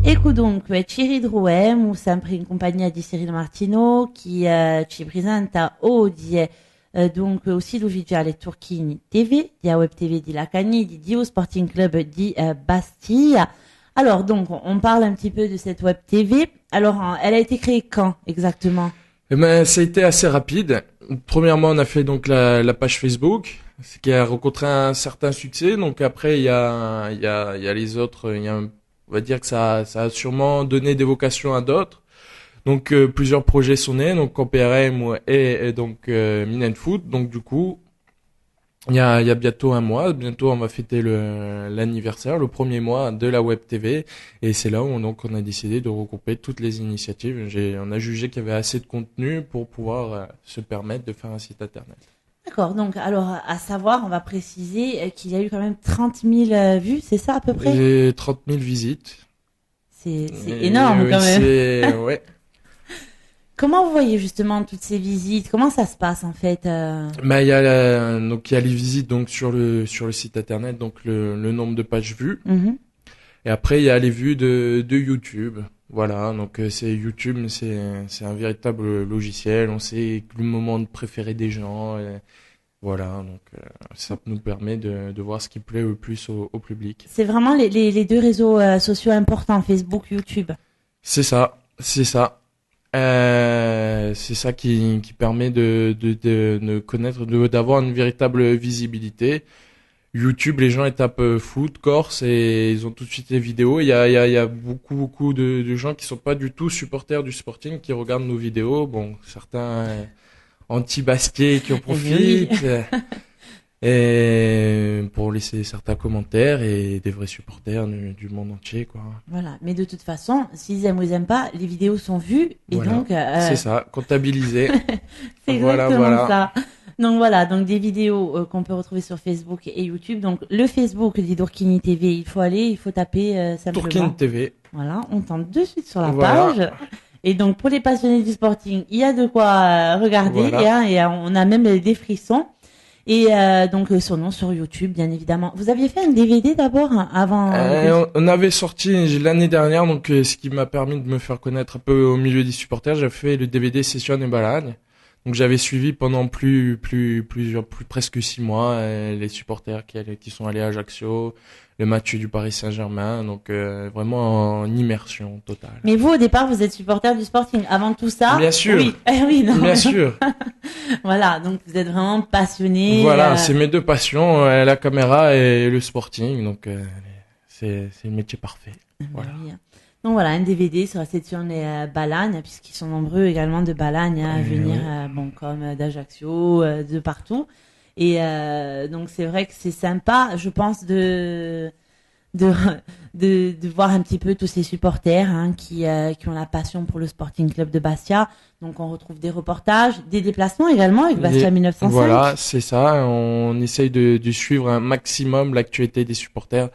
Ecco dunque, ci ritroviamo sempre in compagnia di Cyril Martineau che ci presenta oggi dunque aussi l'ufficiale Turchini TV, di Web TV di Lacagny, di Dio Sporting Club di Bastia. Alors donc, on parle un petit peu de cette Web TV. Alors, elle a été créée quand exactement? Eh ben, ça a été assez rapide. Premièrement, on a fait donc la page Facebook, ce qui a rencontré un certain succès. Donc après, il y a les autres. On va dire que ça a sûrement donné des vocations à d'autres. Donc plusieurs projets sont nés, donc en PRM et donc Mine & Foot. Donc du coup, il y a bientôt un mois. Bientôt, on va fêter l'anniversaire, le premier mois de la Web TV. Et c'est là où on a décidé de regrouper toutes les initiatives. On a jugé qu'il y avait assez de contenu pour pouvoir se permettre de faire un site internet. D'accord, donc alors à savoir, on va préciser qu'il y a eu quand même 30 000 vues, c'est ça à peu près? J'ai 30 000 visites. C'est énorme quand même. Ouais. Comment vous voyez justement toutes ces visites? Comment ça se passe en fait? Bah, il y a les visites donc sur le site internet, donc le nombre de pages vues. Mhm. Et après, il y a les vues de YouTube. Voilà, donc c'est YouTube, c'est un véritable logiciel. On sait le moment préféré des gens. Voilà, donc ça nous permet de voir ce qui plaît le plus au public. C'est vraiment les deux réseaux sociaux importants, Facebook, YouTube. C'est ça. C'est ça qui permet de connaître, d'avoir une véritable visibilité. YouTube, les gens ils tapent foot, Corse et ils ont tout de suite les vidéos. Il y a beaucoup de gens qui sont pas du tout supporters du Sporting qui regardent nos vidéos. Bon, certains anti-Basquiat qui en profitent et pour laisser certains commentaires et des vrais supporters du monde entier, quoi. Voilà, mais de toute façon, s'ils aiment ou ils aiment pas, les vidéos sont vues et Voilà. donc C'est ça, comptabilisé. c'est exactement ça. Donc voilà, donc des vidéos qu'on peut retrouver sur Facebook et YouTube. Donc le Facebook dit Turchini TV, il faut taper simplement. Turchini TV. Voilà, on tente de suite sur la page. Et donc pour les passionnés du Sporting, il y a de quoi regarder. Voilà. Et on a même des frissons. Et donc son nom sur YouTube, bien évidemment. Vous aviez fait un DVD d'abord avant on avait sorti l'année dernière, donc ce qui m'a permis de me faire connaître un peu au milieu des supporters. J'avais fait le DVD Session et Balagne. Donc j'avais suivi pendant presque 6 mois les supporters qui sont allés à Ajaccio, le match du Paris Saint-Germain, donc vraiment en immersion totale. Mais vous au départ vous êtes supporter du Sporting avant tout ça? Bien sûr. Oui, oui non. Bien sûr. Voilà, donc vous êtes vraiment passionné. Voilà, c'est mes deux passions, la caméra et le Sporting, donc c'est le métier parfait. Voilà. Oui. Donc voilà, un DVD sur la section des Balagne, puisqu'ils sont nombreux également de Balagne à venir, comme d'Ajaccio, de partout. Et donc c'est vrai que c'est sympa, je pense, de voir un petit peu tous ces supporters qui ont la passion pour le Sporting Club de Bastia. Donc on retrouve des reportages, des déplacements également avec Bastia 1905. Voilà, c'est ça. On essaye de suivre un maximum l'actualité des supporters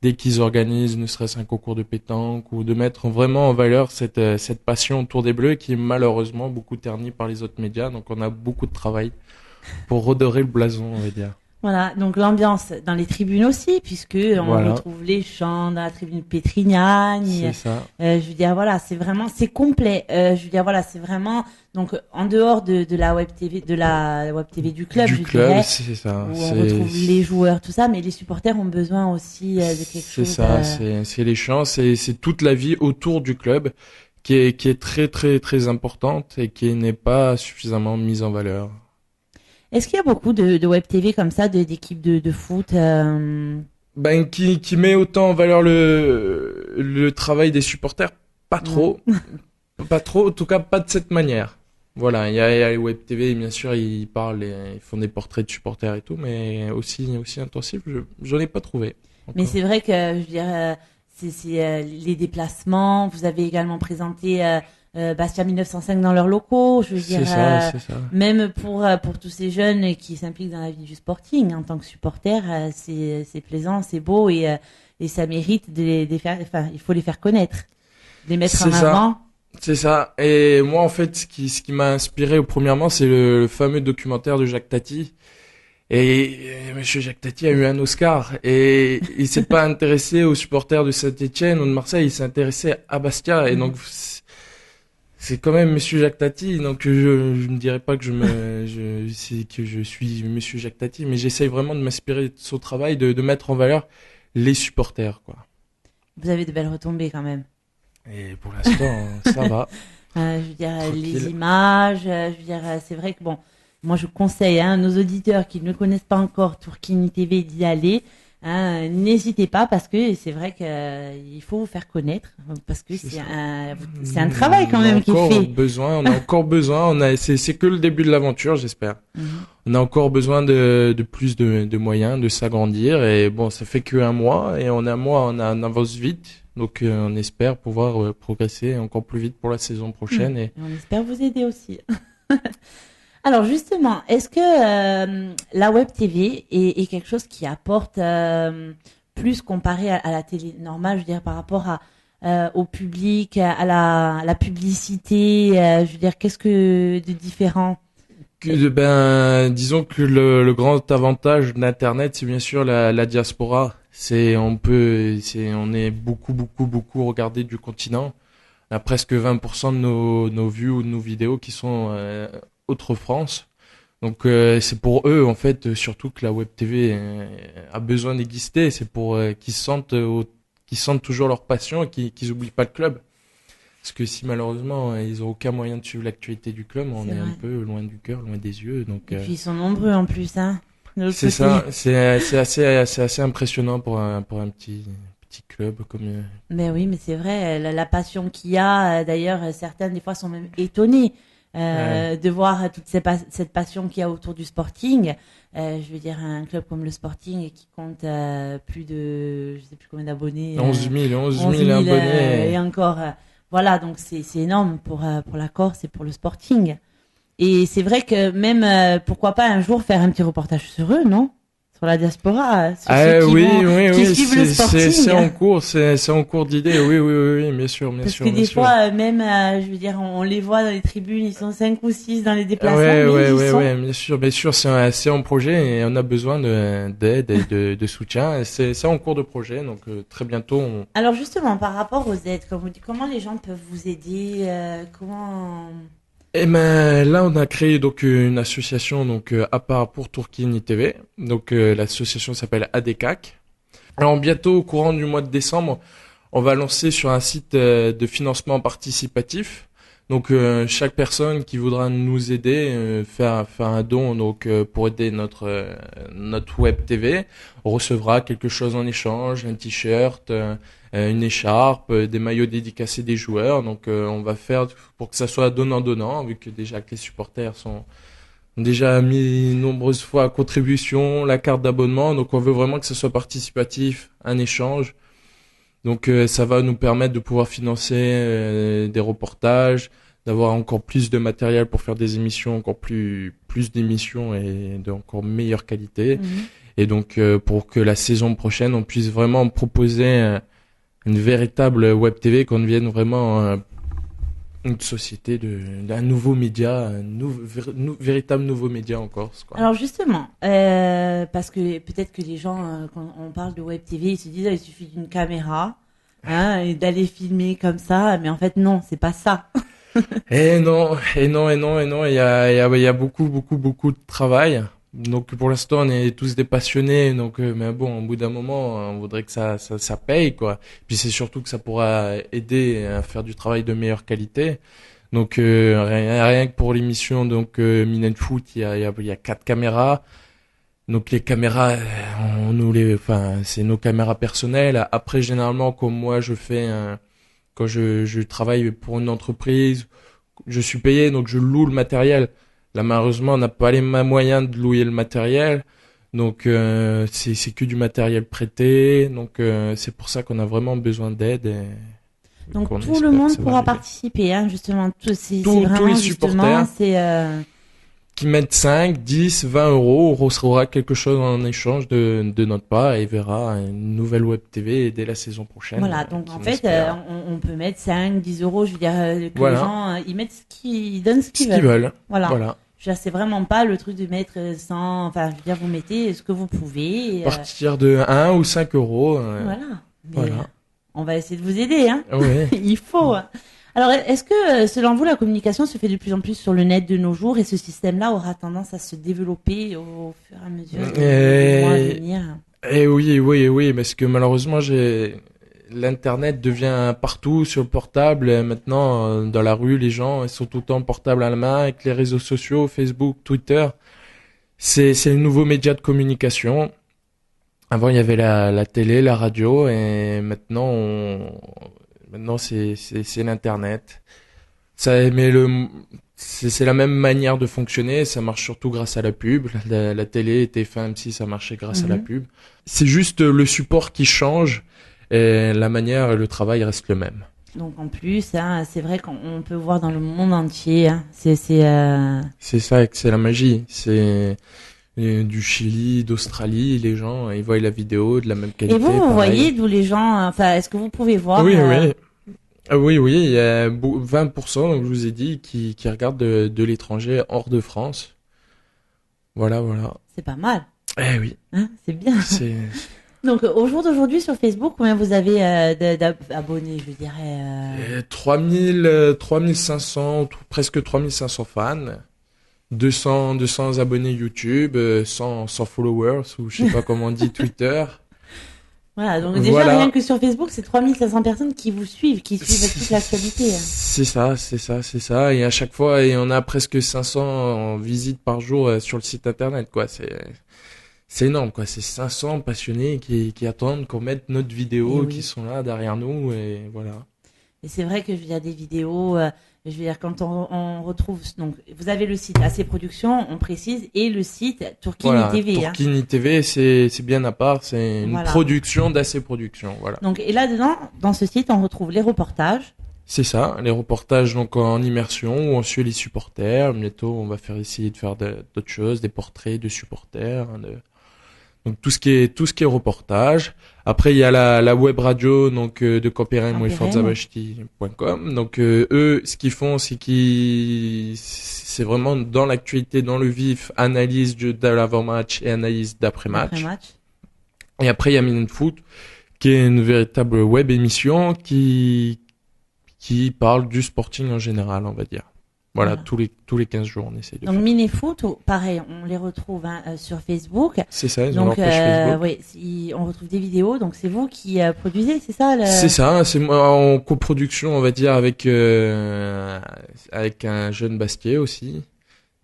dès qu'ils organisent ne serait-ce un concours de pétanque ou de mettre vraiment en valeur cette passion autour des Bleus qui est malheureusement beaucoup ternie par les autres médias. Donc on a beaucoup de travail pour redorer le blason, on va dire. Voilà, donc l'ambiance dans les tribunes aussi, puisque on retrouve les chants dans la tribune Pétrignane. C'est ça. Je veux dire, voilà, c'est complet. Je veux dire, voilà, c'est vraiment, donc, en dehors de la web TV, du club, c'est ça. Où on retrouve les joueurs, tout ça, mais les supporters ont besoin aussi de quelque chose. C'est ça, c'est les chants, c'est toute la vie autour du club qui est très, très, très importante et qui n'est pas suffisamment mise en valeur. Est-ce qu'il y a beaucoup de web TV comme ça, d'équipes de foot qui met autant en valeur le travail des supporters? Pas trop. Pas trop, en tout cas pas de cette manière. Voilà, il y a les web TV, bien sûr, ils parlent, ils font des portraits de supporters et tout, mais aussi intensif, j'en ai pas trouvé. Encore. Mais c'est vrai que, je veux dire, c'est les déplacements, vous avez également présenté Bastia 1905 dans leurs locaux, je veux dire, c'est ça. Même pour tous ces jeunes qui s'impliquent dans la vie du Sporting en tant que supporters, c'est plaisant, c'est beau et ça mérite de les faire, enfin, il faut les faire connaître, de les mettre en avant. C'est ça. Et moi, en fait, ce qui m'a inspiré premièrement, c'est le fameux documentaire de Jacques Tati. Et Monsieur Jacques Tati a eu un Oscar et il s'est pas intéressé aux supporters de Saint-Étienne ou de Marseille, il s'est intéressé à Bastia et donc c'est quand même Monsieur Jacques Tati, donc je ne dirais pas que c'est que je suis Monsieur Jacques Tati, mais j'essaye vraiment de m'inspirer de son travail, de mettre en valeur les supporters, quoi. Vous avez de belles retombées quand même. Et pour l'instant, ça va. Je veux dire, Tranquille. les images, je veux dire, c'est vrai que bon, moi je conseille nos auditeurs qui ne connaissent pas encore Tourquini TV d'y aller. N'hésitez pas parce que c'est vrai qu'il faut vous faire connaître parce que c'est un travail quand même qui est fait. On a encore besoin, c'est que le début de l'aventure, j'espère. On a encore besoin de plus de moyens, de s'agrandir et bon, ça fait que un mois et en un mois on avance vite. Donc on espère pouvoir progresser encore plus vite pour la saison prochaine. Et on espère vous aider aussi. Alors justement, est-ce que la web TV est quelque chose qui apporte plus comparé à la télé normale, je veux dire par rapport au public, à la publicité, je veux dire qu'est-ce que de différent? Disons que le grand avantage d'Internet, c'est bien sûr la diaspora. On est beaucoup regardé du continent. On a presque 20% de nos vues ou de nos vidéos qui sont autre France. Donc c'est pour eux en fait surtout que la web TV a besoin d'exister. C'est pour qu'ils sentent toujours leur passion et qu'ils oublient pas le club. Parce que si malheureusement ils ont aucun moyen de suivre l'actualité du club, on est un peu loin du cœur, loin des yeux. Donc et puis ils sont nombreux en plus, hein. C'est ça, c'est assez impressionnant pour un petit club comme. Mais oui, mais c'est vrai, la passion qu'il y a. D'ailleurs, certains des fois sont même étonnés de voir toute cette passion qu'il y a autour du Sporting. Je veux dire, un club comme le Sporting qui compte plus de, je sais plus combien d'abonnés. 11 000 abonnés. Et encore, voilà, donc c'est énorme pour la Corse et pour le Sporting. Et c'est vrai que même, pourquoi pas un jour faire un petit reportage sur eux, non? Sur la diaspora, sur ceux qui suivent le Sporting. C'est en cours d'idée, oui, bien sûr. Parce que des fois, même, je veux dire, on les voit dans les tribunes, ils sont 5 ou 6 dans les déplacements. Ouais, bien sûr, c'est en projet et on a besoin d'aide et de soutien. C'est en cours de projet, donc très bientôt. Alors justement, par rapport aux aides, comment les gens peuvent vous aider, Eh ben là on a créé donc une association donc à part pour Tourquini TV. Donc l'association s'appelle ADCAC. Alors bientôt au courant du mois de décembre, on va lancer sur un site de financement participatif. Donc chaque personne qui voudra nous aider faire un don donc pour aider notre web TV, on recevra quelque chose en échange, un t-shirt, une écharpe, des maillots dédicacés des joueurs. Donc on va faire pour que ça soit donnant-donnant, vu que déjà que les supporters ont déjà mis nombreuses fois à contribution la carte d'abonnement. Donc on veut vraiment que ça soit participatif, un échange. Donc ça va nous permettre de pouvoir financer des reportages, d'avoir encore plus de matériel pour faire des émissions, encore plus d'émissions et d'encore meilleure qualité. Et donc pour que la saison prochaine on puisse vraiment proposer une véritable web TV, qu'on devienne vraiment une société d'un nouveau média, véritable nouveau média en Corse, quoi. Alors justement, parce que peut-être que les gens, quand on parle de web TV, ils se disent il suffit d'une caméra, et d'aller filmer comme ça, mais en fait non, c'est pas ça. Et non, il y a beaucoup de travail. Donc pour l'instant on est tous des passionnés, donc mais bon, au bout d'un moment on voudrait que ça paye, quoi. Puis c'est surtout que ça pourra aider à faire du travail de meilleure qualité. Donc rien que pour l'émission donc Minen Foot, il y a 4 caméras. Donc les caméras c'est nos caméras personnelles. Après généralement comme moi je fais quand je travaille pour une entreprise, je suis payé donc je loue le matériel. Là, malheureusement, on n'a pas les moyens de louer le matériel. Donc, c'est que du matériel prêté. Donc, c'est pour ça qu'on a vraiment besoin d'aide. Donc, tout le monde pourra participer, hein, justement. Tous les supporters qui mettent 5, 10, 20 euros, on recevra quelque chose en échange de notre part et verra une nouvelle web TV dès la saison prochaine. Voilà, donc en fait, on peut mettre 5, 10 euros, je veux dire, que les gens, ils mettent ils donnent ce qu'ils veulent. Voilà. Je veux dire, c'est vraiment pas le truc de mettre sans, enfin, je veux dire, vous mettez ce que vous pouvez. À partir de 1 ou 5 euros. Voilà. Mais Voilà. on va essayer de vous aider, hein. Ouais. Il faut. Hein. Alors, est-ce que, selon vous, la communication se fait de plus en plus sur le net de nos jours et ce système-là aura tendance à se développer au fur et à mesure des mois à venir? Oui, parce que malheureusement, l'internet devient partout sur le portable. Et maintenant, dans la rue, les gens ils sont tout le temps portable à la main avec les réseaux sociaux, Facebook, Twitter. C'est le nouveau média de communication. Avant, il y avait la télé, la radio, et maintenant c'est l'internet. C'est la même manière de fonctionner. Ça marche surtout grâce à la pub. La télé, TF1, M6, ça marchait grâce à la pub. C'est juste le support qui change et la manière et le travail restent le même. Donc en plus, hein, c'est vrai qu'on peut voir dans le monde entier. Hein, c'est ça, c'est la magie. C'est du Chili, d'Australie, les gens, ils voient la vidéo de la même qualité. Et vous voyez d'où les gens, enfin, est-ce que vous pouvez voir? Oui. Oui, il y a 20%, donc je vous ai dit, qui regardent de l'étranger hors de France. Voilà. C'est pas mal. Eh oui. Hein, c'est bien. Donc, au jour d'aujourd'hui, sur Facebook, combien vous avez d'abonnés, je dirais 3500, presque 3500 fans. 200 abonnés YouTube, 100 followers, ou je sais pas comment on dit, Twitter. Voilà, donc déjà, rien que sur Facebook, c'est 3500 personnes qui vous suivent, qui suivent toute l'actualité. C'est ça. Et à chaque fois, on a presque 500 visites par jour sur le site internet, quoi. C'est énorme, quoi. C'est 500 passionnés qui attendent qu'on mette notre vidéo, qui sont là derrière nous, et voilà. Et c'est vrai que je veux dire des vidéos, je veux dire quand on retrouve, donc vous avez le site AC Productions, on précise, et le site Tourkini TV. Tourkini TV, c'est bien à part, c'est une production d'AC Productions, voilà. Donc et là-dedans, dans ce site, on retrouve les reportages. C'est ça, les reportages donc en immersion où on suit les supporters. Bientôt, on va essayer de faire d'autres choses, des portraits de supporters. Donc tout ce qui est reportage. Après il y a la web radio donc de Camperem ou forzabashti.com. Donc eux ce qu'ils font c'est vraiment dans l'actualité, dans le vif, analyse de l'avant-match et analyse d'après-match. Et après il y a Minute Foot qui est une véritable web émission qui parle du sporting en général, on va dire. Voilà, tous les 15 jours, on essaie de donc, Minefoot, pareil, on les retrouve sur Facebook. C'est ça, ils ont leur page Facebook. Oui, on retrouve des vidéos, donc c'est vous qui produisez, c'est ça C'est ça, c'est moi en coproduction, on va dire, avec un jeune Bastier aussi,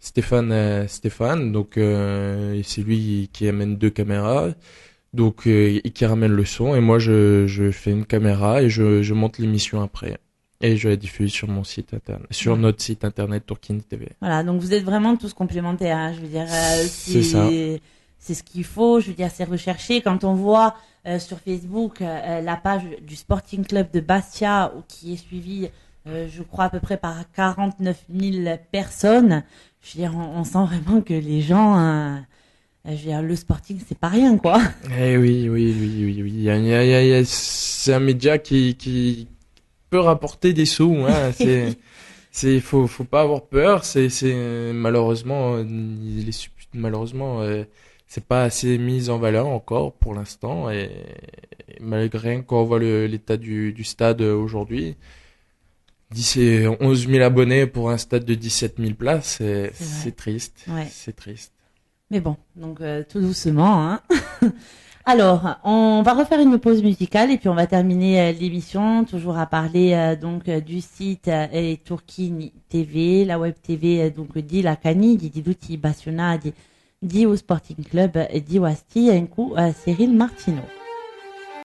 Stéphane, donc c'est lui qui amène 2 caméras, donc et qui ramène le son, et moi je fais une caméra et je monte l'émission après. Et je la diffuse sur mon site internet, sur notre site internet Tourkini TV. Voilà, donc vous êtes vraiment tous complémentaires. Hein, je veux dire, c'est ça. C'est ce qu'il faut. Je veux dire, c'est recherché. Quand on voit sur Facebook la page du Sporting Club de Bastia, qui est suivie, je crois à peu près par 49 000 personnes. Je veux dire, on sent vraiment que les gens. Je veux dire, le Sporting, c'est pas rien, quoi. Eh oui. C'est un média qui peut rapporter des sous, hein. Faut pas avoir peur. C'est malheureusement, c'est pas assez mis en valeur encore pour l'instant. Et malgré quand on voit l'état du stade aujourd'hui, 11 000 abonnés pour un stade de 17 000 places, c'est triste. Ouais. C'est triste. Mais bon, donc tout doucement, hein. Alors, on va refaire une pause musicale et puis on va terminer l'émission, toujours à parler donc du site Tourkini TV, la web TV donc di la Cani, di tutti i bassionati di au Sporting Club di Ouasti, un coup Cyril Martineau.